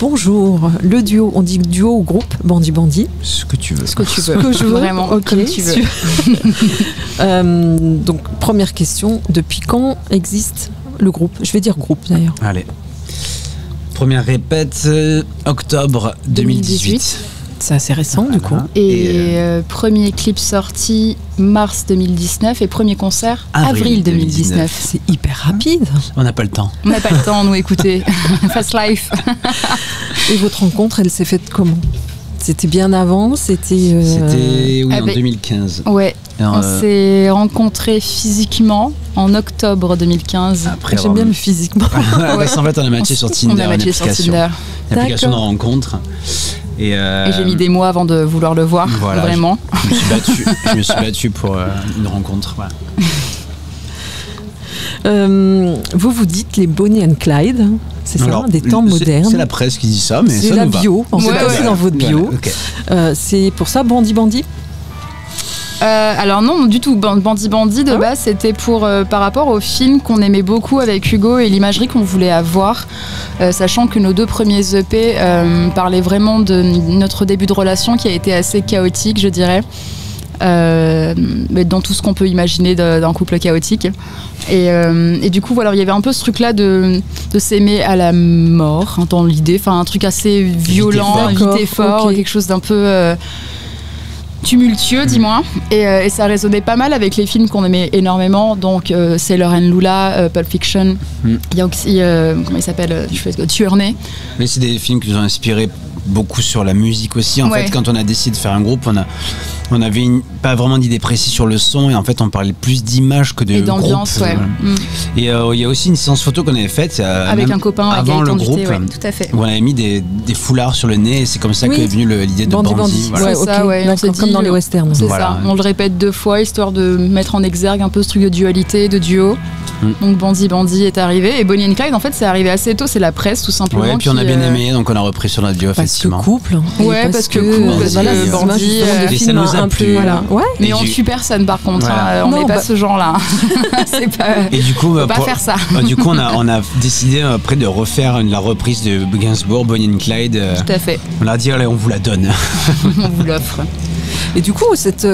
Bonjour, le duo, on dit duo ou groupe, Bandit Bandit. Ce que tu veux. Ce que tu veux. Ce que je veux. Vraiment, Ok. comme tu veux. Donc, première question, depuis quand existe le groupe? Je vais dire groupe d'ailleurs. Allez. Première répète, octobre 2018. C'est assez récent du coup. Et premier clip sorti mars 2019 et premier concert avril 2019. C'est hyper rapide. On n'a pas le temps. On n'a pas le temps, nous, écouter. Fast life. Et votre rencontre, elle s'est faite comment? C'était bien avant? C'était C'était en avec- 2015. Ouais, Alors, on s'est rencontrés physiquement en octobre 2015. après J'aime bien le physiquement. Parce qu'en fait, on a matché sur Tinder, On a matché une sur application. Tinder. Une application de D'accord. rencontre. Et Et j'ai mis des mois avant de vouloir le voir, Voilà, vraiment. Je me suis battu pour une rencontre. Voilà. Vous dites les Bonnie and Clyde, c'est ça, Alors, des temps c'est- modernes. C'est la presse qui dit ça, mais C'est ça la nous va. bio, en fait, Ouais, c'est ouais. dans votre bio. Voilà, ok. C'est pour ça Bandit Bandit? Alors non, du tout. Bandit Bandit de Ah ouais base, c'était pour par rapport au film qu'on aimait beaucoup avec Hugo et l'imagerie qu'on voulait avoir, sachant que nos deux premiers EP parlaient vraiment de notre début de relation qui a été assez chaotique, je dirais. Mais dans tout ce qu'on peut imaginer d'un couple chaotique. Et du coup, voilà, il y avait un peu ce truc-là de s'aimer à la mort, hein, dans l'idée. Enfin, un truc assez violent, D'accord, vite et fort, ok. quelque chose d'un peu tumultueux, dis-moi. Et ça résonnait pas mal avec les films qu'on aimait énormément. Donc, Sailor and Lula, Pulp Fiction. Il y a aussi, comment il s'appelle, Tuernay. Mais c'est des films qui nous ont inspiré beaucoup sur la musique aussi. En Ouais. fait, quand on a décidé de faire un groupe, on avait pas vraiment d'idée précise sur le son et en fait on parlait plus d'images que de Et d'ambiance, groupe. ouais. Et il y a aussi une séance photo qu'on avait faite Avec même un copain à avant le Gaëtan groupe, Duté, ouais, tout à fait. où on avait mis des foulards sur le nez et c'est comme ça Oui. qu'est venue l'idée de Bandit Bandit. Bandit. Voilà. Ouais, C'est ok, ça, ouais. On d'accord, s'est comme dit, dans les westerns. C'est Voilà. ça, on le répète 2 fois histoire de mettre en exergue un peu ce truc de dualité, de duo. Donc Bandit Bandit est arrivé et Bonnie and Clyde en fait c'est arrivé assez tôt, c'est la presse tout simplement. Ouais, puis on a qui, bien aimé, donc on a repris sur notre bio, Parce que effectivement. couple. Et Ouais, parce que couple, parce voilà, que c'est Bandit, dommage, justement, de et films ça nous a un plu. peu, Voilà. Ouais. Mais Et on du- tue personne par contre, Voilà. on Non, n'est pas bah- ce genre-là. C'est pas. Et du coup, Faut pas faire ça. Du coup, on a décidé après de refaire la reprise de Gainsbourg, Bonnie and Clyde. Tout à fait, On a dit, allez, on vous la donne. on vous l'offre. Et du coup, cette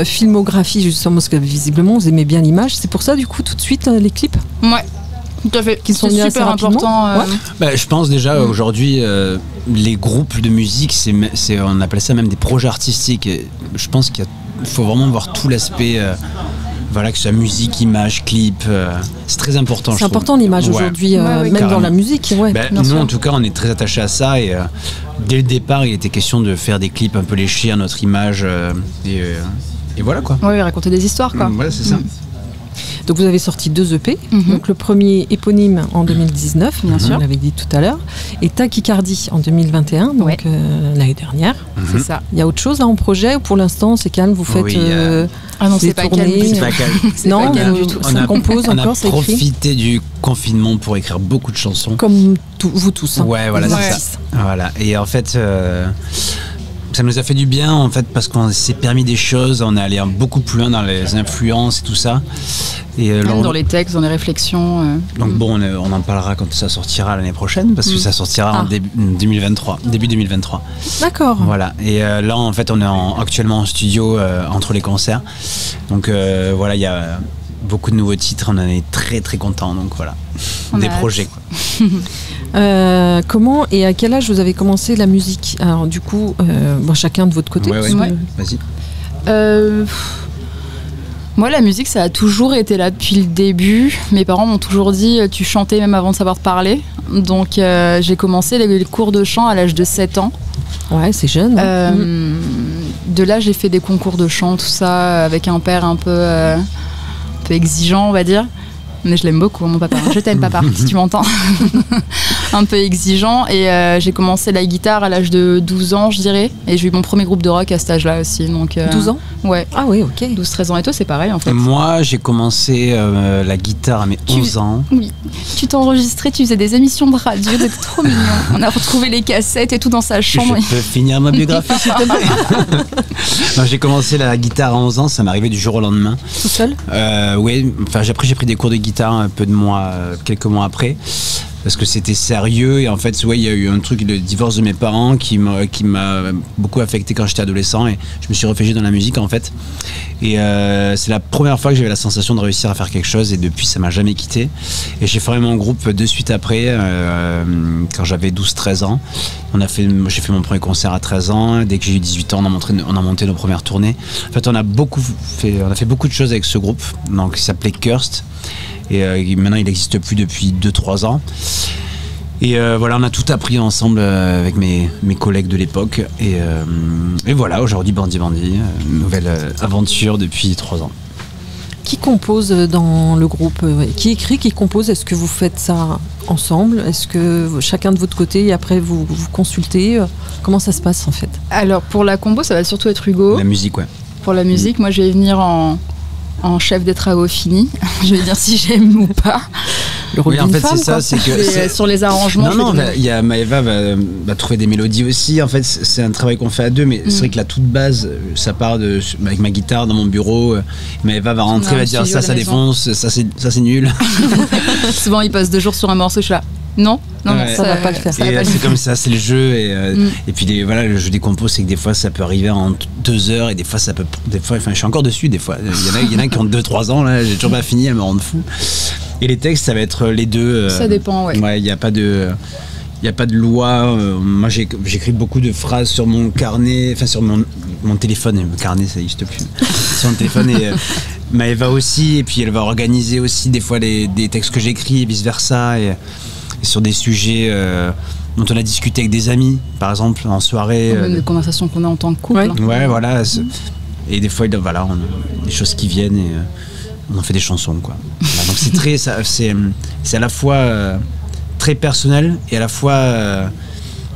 filmographie, justement, parce que visiblement, vous aimez bien l'image, c'est pour ça, du coup, tout de suite, les clips Ouais, tout à fait. Qui sont C'est venus assez super rapidement. important. Ouais. Bah, je pense déjà aujourd'hui, les groupes de musique, on appelle ça même des projets artistiques. Et je pense qu'il faut vraiment voir tout l'aspect, voilà, que ce soit musique, image, clip. C'est très important. C'est important l'image Ouais. aujourd'hui, Ouais, même carrément. dans la musique. Ouais. Ben, bien nous, sûr. en tout cas, on est très attachés à ça et dès le départ, il était question de faire des clips un peu léchés à notre image et voilà quoi. Ouais, raconter des histoires quoi. Voilà, c'est ça. Donc vous avez sorti 2 EP. Mhm. Donc le premier éponyme en 2019, Bien sûr. on l'avait dit tout à l'heure, et Tachycardie en 2021, donc Ouais. l'année dernière. C'est ça. Il y a autre chose là en projet ou pour l'instant c'est calme, vous faites Oui, Ah non, des c'est pas tournées, calme du C'est tout. pas calme. C'est non, pas calme vous- du tout. ça compose on a encore, c'est écrit profité du confinement pour écrire beaucoup de chansons. comme vous tous. Hein. Ouais, voilà, Les c'est artistes. ça. Voilà. Et en fait, ça nous a fait du bien en fait parce qu'on s'est permis des choses. On est allé beaucoup plus loin dans les influences et tout ça. Et là, Même dans les textes, dans les réflexions. donc bon, on en parlera quand ça sortira l'année prochaine parce que ça sortira en début 2023. D'accord. Voilà. Et là, en fait, on est actuellement en studio entre les concerts. Donc voilà, il y a beaucoup de nouveaux titres. On en est très très contents. Donc voilà, On des a hâte. projets quoi. Comment et à quel âge vous avez commencé la musique? Alors du coup, bon, chacun de votre côté. Ouais, parce ouais. que- Vas-y. Moi, la musique, ça a toujours été là depuis le début. Mes parents m'ont toujours dit tu chantais même avant de savoir parler. Donc, j'ai commencé les cours de chant à l'âge de 7 ans. Ouais, c'est jeune. hein. De là, j'ai fait des concours de chant, tout ça, avec un père un peu exigeant, on va dire. Mais je l'aime beaucoup, mon papa. Je t'aime, papa, si tu m'entends. Un peu exigeant. Et j'ai commencé la guitare à l'âge de 12 ans, je dirais. Et j'ai eu mon premier groupe de rock à cet âge-là aussi. Donc, 12 ans? Ouais. Ah oui, ok. 12-13 ans. Et toi, c'est pareil, en fait. Moi, j'ai commencé la guitare à mes 11 ans. Oui, tu t'enregistrais, tu faisais des émissions de radio, c'était trop mignon. On a retrouvé les cassettes et tout dans sa chambre. Je peux finir ma biographie, s'il te plaît. Non, j'ai commencé la guitare à 11 ans, ça m'est arrivé du jour au lendemain. Tout seul? Oui, enfin, après j'ai pris des cours de guitare un peu de quelques mois après. parce que c'était sérieux, et en fait ouais, il y a eu un truc de divorce de mes parents qui m'a beaucoup affecté quand j'étais adolescent, et je me suis réfugié dans la musique en fait, et c'est la première fois que j'avais la sensation de réussir à faire quelque chose, et depuis ça m'a jamais quitté, et j'ai formé mon groupe de suite après, quand j'avais 12-13 ans. J'ai fait mon premier concert à 13 ans, dès que j'ai eu 18 ans on a monté nos premières tournées. En fait on a fait beaucoup de choses avec ce groupe, donc il s'appelait Cursed. Et maintenant il n'existe plus depuis 2-3 ans. Et voilà, on a tout appris ensemble avec mes collègues de l'époque. Et voilà, aujourd'hui Bandy Bandy, nouvelle aventure depuis 3 ans. Qui compose dans le groupe? Qui écrit, qui compose? Est-ce que vous faites ça ensemble? Est-ce que chacun de votre côté et après vous consultez? Comment ça se passe en fait? Alors pour la compo, ça va surtout être Hugo. La musique, ouais. Pour la musique, moi je vais venir en chef des travaux finis. Je vais dire si j'aime ou pas. Le rôle oui, en d'une fait, femme, c'est ça, quoi. c'est que sur les arrangements. Non, il y a Maëva va trouver des mélodies aussi. En fait, c'est un travail qu'on fait à deux, mais c'est vrai que la toute base, ça part avec ma guitare dans mon bureau. Maëva va rentrer, va dire ça défonce, ça c'est nul. Souvent, il passe 2 jours sur un morceau, je suis là. Non, ouais, ça va pas le faire. Et c'est comme ça, c'est le jeu. Et puis voilà, le jeu des compos, c'est que des fois ça peut arriver en 2 heures, et des fois enfin je suis encore dessus des fois. Il y en a qui ont 2-3 ans là, j'ai toujours pas fini, elles me rendent fou. Et les textes, ça va être les deux. Ça dépend, ouais. Ouais, il n'y a pas de loi. Moi, j'écris beaucoup de phrases sur mon carnet, enfin sur mon téléphone. Et mon carnet, ça n'existe plus. Sur mon téléphone. Et Maëva aussi. Et puis elle va organiser aussi des fois des textes que j'écris et vice versa. Et sur des sujets dont on a discuté avec des amis, par exemple en soirée. Des conversations qu'on a en tant que couple. Ouais, voilà. Et des fois, voilà, on a des choses qui viennent et on en fait des chansons, quoi. Voilà, donc c'est à la fois très personnel et à la fois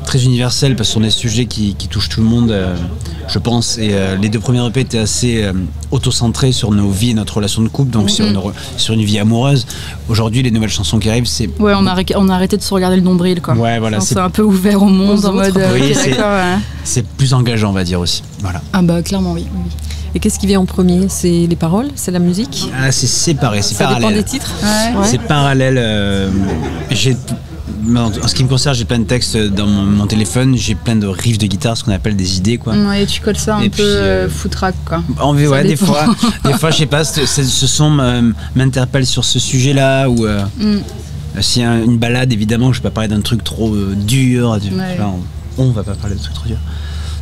très universel, parce que ce sont des sujets qui touchent tout le monde, je pense. Et les 2 premiers EP étaient assez auto-centrés sur nos vies et notre relation de couple, donc sur une vie amoureuse. Aujourd'hui, les nouvelles chansons qui arrivent, c'est... Ouais, on a arrêté de se regarder le nombril, quoi. Ouais, voilà. C'est un peu ouvert au monde, en mode... Oui, c'est plus engageant, on va dire aussi. Voilà. Ah bah, clairement, oui. Et qu'est-ce qui vient en premier? C'est les paroles? C'est la musique? Ah, c'est séparé, c'est parallèle. Ça dépend des titres? Ouais. C'est parallèle. En ce qui me concerne, j'ai plein de textes dans mon téléphone, j'ai plein de riffs de guitare, ce qu'on appelle des idées, quoi. Ouais, et tu colles ça un peu foutraque, quoi. Ouais, des fois, je sais pas, ce son m'interpelle sur ce sujet-là, ou s'il y a une balade, évidemment, je vais pas parler d'un truc trop dur. Ouais. Enfin, on va pas parler de trucs trop durs.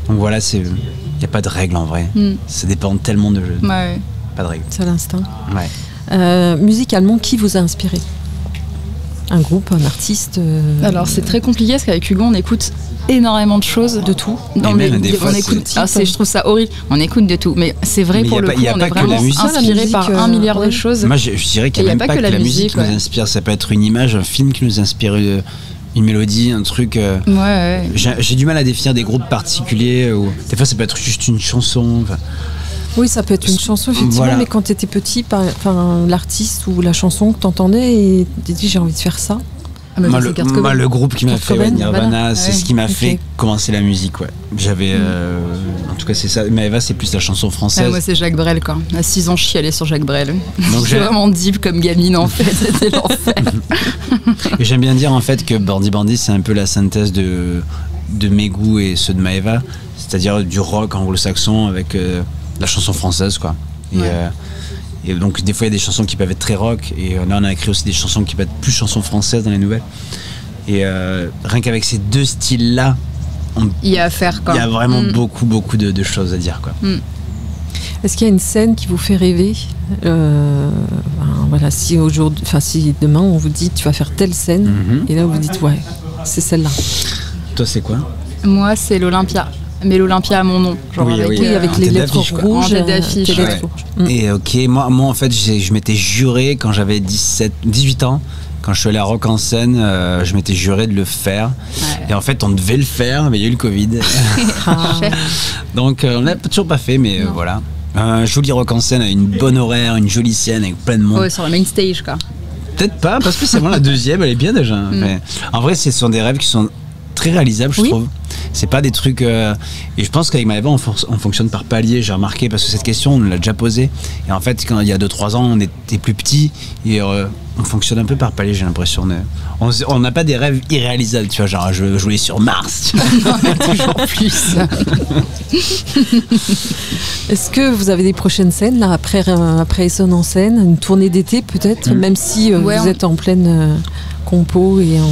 Donc voilà, il n'y a pas de règle en vrai. Ça dépend tellement de jeux. Ouais. Pas de règle. C'est à l'instinct. Ouais. Musicalement, qui vous a inspiré? Un groupe, un artiste? Alors c'est très compliqué parce qu'avec Hugo on écoute énormément de choses, de tout. Non, mais on écoute. Je trouve ça horrible. On écoute de tout, mais c'est vrai, mais pour le coup, on est vraiment inspiré par 1 milliard de choses. Moi, je dirais qu'il n'y a même pas que la musique qui nous inspire. Ça peut être une image, un film qui nous inspire. Une mélodie, un truc. Ouais. J'ai du mal à définir des groupes particuliers. Des fois, ça peut être juste une chanson. Oui, ça peut être une chanson, effectivement, voilà. Mais quand tu étais petit, l'artiste ou la chanson que tu entendais et tu dis j'ai envie de faire ça. Ah, moi, le groupe qui m'a fait Nirvana, c'est ce qui m'a fait commencer la musique. Ouais. J'avais. En tout cas, c'est ça. Mais Eva, c'est plus la chanson française. Moi, c'est Jacques Brel, quoi. À 6 ans, je chialais sur Jacques Brel. Donc j'ai vraiment deep comme gamine, en fait. C'était l'enfer. Et j'aime bien dire, en fait, que Bandy Bandy, c'est un peu la synthèse de mes goûts et ceux de Maëva. C'est-à-dire du rock anglo-saxon avec la chanson française, quoi. Et donc des fois il y a des chansons qui peuvent être très rock, et là on a écrit aussi des chansons qui peuvent être plus chansons françaises dans les nouvelles, et rien qu'avec ces 2 styles là il y a à faire, quoi. Il y a vraiment beaucoup de choses à dire, quoi. Est-ce qu'il y a une scène qui vous fait rêver? Voilà, si demain on vous dit tu vas faire telle scène, et là vous dites ouais, c'est celle-là. Toi c'est quoi? Moi c'est l'Olympia. Mais l'Olympia à mon nom, genre avec les lettres rouges, d'affiche. Et ok, moi en fait je m'étais juré quand j'avais 18 ans, quand je suis allé à Rock en scène, je m'étais juré de le faire. Et en fait on devait le faire, mais il y a eu le Covid. Donc on l'a toujours pas fait, mais voilà. Un joli Rock en scène, une bonne horaire, une jolie scène avec plein de monde. Ouais, sur la main stage, quoi. Peut-être pas, parce que c'est vraiment la 2e, elle est bien déjà. Mais en vrai, ce sont des rêves qui sont très réalisables, je trouve. c'est pas des trucs. Et je pense qu'avec Maëva, on fonctionne par palier. J'ai remarqué parce que cette question, on nous l'a déjà posée. Et en fait, quand il y a 2-3 ans, on était plus petits et on fonctionne un peu par palier. J'ai l'impression. On n'a pas des rêves irréalisables. Tu vois, genre je veux jouer sur Mars. Toujours plus. Est-ce que vous avez des prochaines scènes là après Essonne en scène, une tournée d'été peut-être, même si vous êtes en pleine compo et en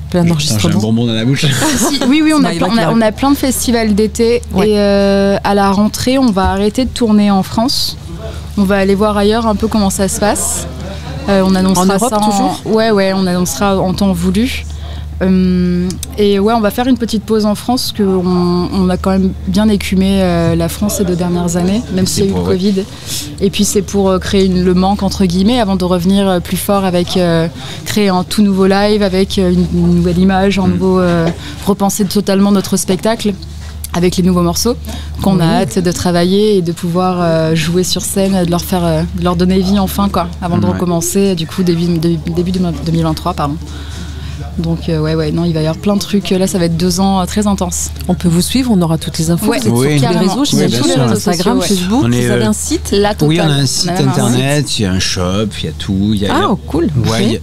plein enregistrement. J'ai un bonbon dans la bouche. Oui, on a plein de festivals d'été et à la rentrée, on va arrêter de tourner en France. On va aller voir ailleurs un peu comment ça se passe. On annoncera en Europe ça toujours. Ouais, on annoncera en temps voulu. Et on va faire une petite pause en France, parce qu'on a quand même bien écumé la France ces 2 dernières années, même s'il y a eu le Covid. Et puis c'est pour créer le manque entre guillemets, avant de revenir plus fort avec créer un tout nouveau live, avec une nouvelle image, repenser totalement notre spectacle avec les nouveaux morceaux qu'on a hâte de travailler et de pouvoir jouer sur scène, de leur donner vie enfin avant de recommencer du coup début 2023 pardon. Donc il va y avoir plein de trucs. Là, ça va être 2 ans très intenses. On peut vous suivre, on aura toutes les infos. Vous êtes sur tous les réseaux, tous les réseaux Instagram, Facebook. Vous avez un site. Oui, on a un site internet, il y a un shop, il y a tout. Cool. Ouais,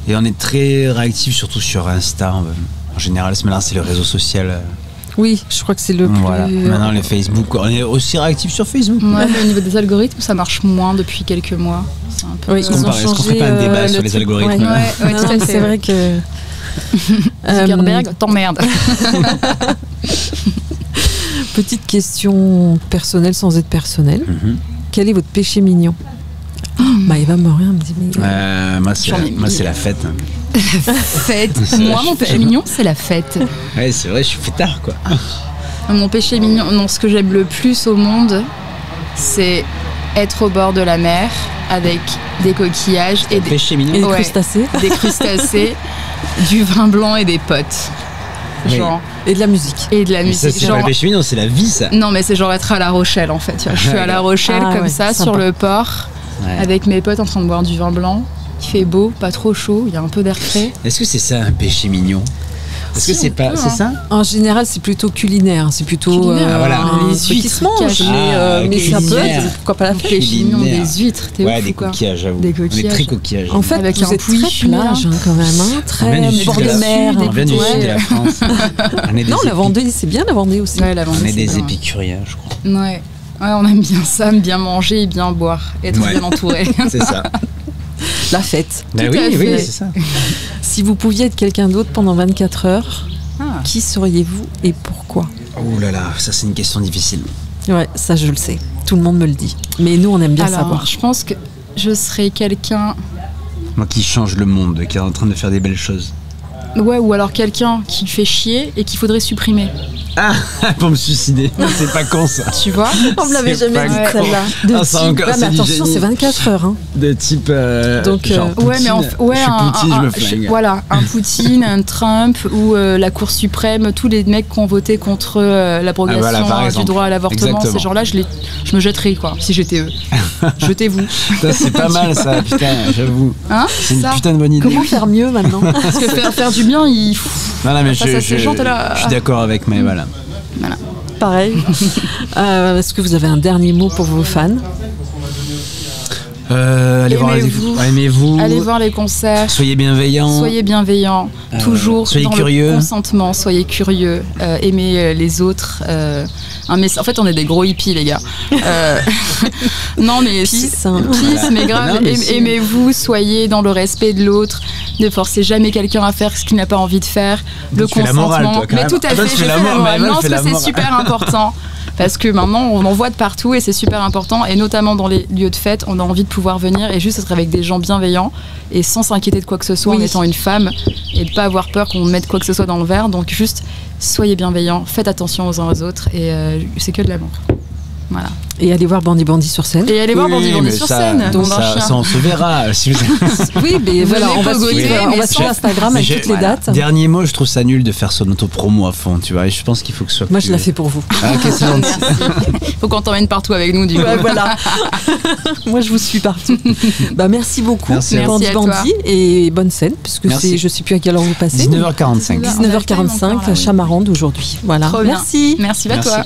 et on est très réactifs, surtout sur Insta. En général, maintenant, c'est le réseau social. Oui, je crois que c'est le plus... Maintenant, les Facebook, on est aussi réactifs sur Facebook. Ouais, mais au niveau des algorithmes, ça marche moins depuis quelques mois. C'est un peu... Est-ce qu'on ferait pas un débat sur les algorithmes? Ouais, c'est vrai que... Zuckerberg, t'emmerdes. Petite question personnelle sans être personnelle. Quel est votre péché mignon? Maëva Morin me dit... moi, c'est la fête. La fête. Moi, mon péché mignon, c'est la fête. Ouais, c'est vrai, je suis fêtard, quoi. Mon péché mignon, ce que j'aime le plus au monde, c'est être au bord de la mer avec des coquillages et des crustacés. Des crustacés, du vin blanc et des potes. Genre. Et de la musique. Et de la musique. Ça, c'est pas le péché mignon, c'est la vie, ça. Non, mais c'est genre être à La Rochelle, en fait. Tu vois. Je suis à La Rochelle, ça, sympa. sur le port, avec mes potes en train de boire du vin blanc. Il fait beau, pas trop chaud, il y a un peu d'air frais. Est-ce que c'est ça un péché mignon? Est-ce que c'est pas... C'est ça? En général, c'est plutôt culinaire. C'est plutôt les huîtres. Mais ça peut être, pourquoi pas la fête? Péché mignon, des huîtres, t'es ouf, des coquillages, j'avoue. Des coquillages. On est très coquillages. En fait, avec vous êtes très plage quand même, très bord de mer. On vient du sud de la France. Non, la Vendée, c'est bien la Vendée aussi. On est des épicuriens, je crois. Ouais, on aime bien ça, bien manger et bien boire, être bien entouré. C'est ça. La fête. Oui, c'est ça. Si vous pouviez être quelqu'un d'autre pendant 24 heures, qui seriez-vous et pourquoi? Oh là là, ça c'est une question difficile. Ouais, ça je le sais. Tout le monde me le dit. Mais nous, on aime bien savoir. Je pense que je serais quelqu'un... Moi qui change le monde, qui est en train de faire des belles choses. Ouais, ou alors quelqu'un qui fait chier et qu'il faudrait supprimer. Ah, pour me suicider. C'est pas con ça. Tu vois? On me l'avait jamais dit celle-là. Mais attention, c'est 24 heures. Hein. De type. Donc, genre Poutine. Je suis Poutine, je me flingue. Voilà, un Poutine, un Trump ou la Cour suprême, tous les mecs qui ont voté contre l'abrogation du droit à l'avortement, ces gens-là, je me jetterais, quoi, si j'étais eux. Jetez-vous. C'est pas mal ça, putain, j'avoue. C'est une putain de bonne idée. Comment faire mieux maintenant? Parce que faire du bien, il faut. Non, mais je suis d'accord avec Maëva là. Voilà. Pareil. Est-ce que vous avez un dernier mot pour vos fans? Aimez-vous. Allez voir les concerts. Soyez bienveillants. Toujours soyez dans curieux. Le consentement. Soyez curieux. Aimez les autres. En fait, on est des gros hippies, les gars. Non, mais peace, mais grave. Aimez-vous. Soyez dans le respect de l'autre. Ne forcez jamais quelqu'un à faire ce qu'il n'a pas envie de faire. Le consentement. La morale, toi, quand mais même. Tout à fait. Je fais la morale. Non, parce que c'est super important. Parce que maintenant, on en voit de partout et c'est super important. Et notamment dans les lieux de fête, on a envie de pouvoir venir et juste être avec des gens bienveillants et sans s'inquiéter de quoi que ce soit en étant une femme et de pas avoir peur qu'on mette quoi que ce soit dans le verre. Donc juste, soyez bienveillants, faites attention aux uns aux autres et c'est que de l'amour. Voilà. Et aller voir Bandit Bandit sur scène. Et aller voir Bandit Bandit mais sur ça, scène. donc ça, on se verra. Si vous... Oui, mais voilà, on va pogoter, suivre, on va sur Instagram avec toutes les dates. Dernier mot, je trouve ça nul de faire son auto-promo à fond, tu vois. Et je pense qu'il faut que ce soit. Moi, je la fais pour vous. Ah, ok, c'est gentil. Faut qu'on t'emmène partout avec nous, du coup. Ouais, voilà. Moi, je vous suis partout. Merci beaucoup, Merci Bandit à toi. Bandit, et bonne scène, puisque Merci. je sais plus à quelle heure vous passez. 19h45. 19h45, On a le time encore, là, oui. Chamarande aujourd'hui. Voilà. Trop bien. Merci. Merci à toi.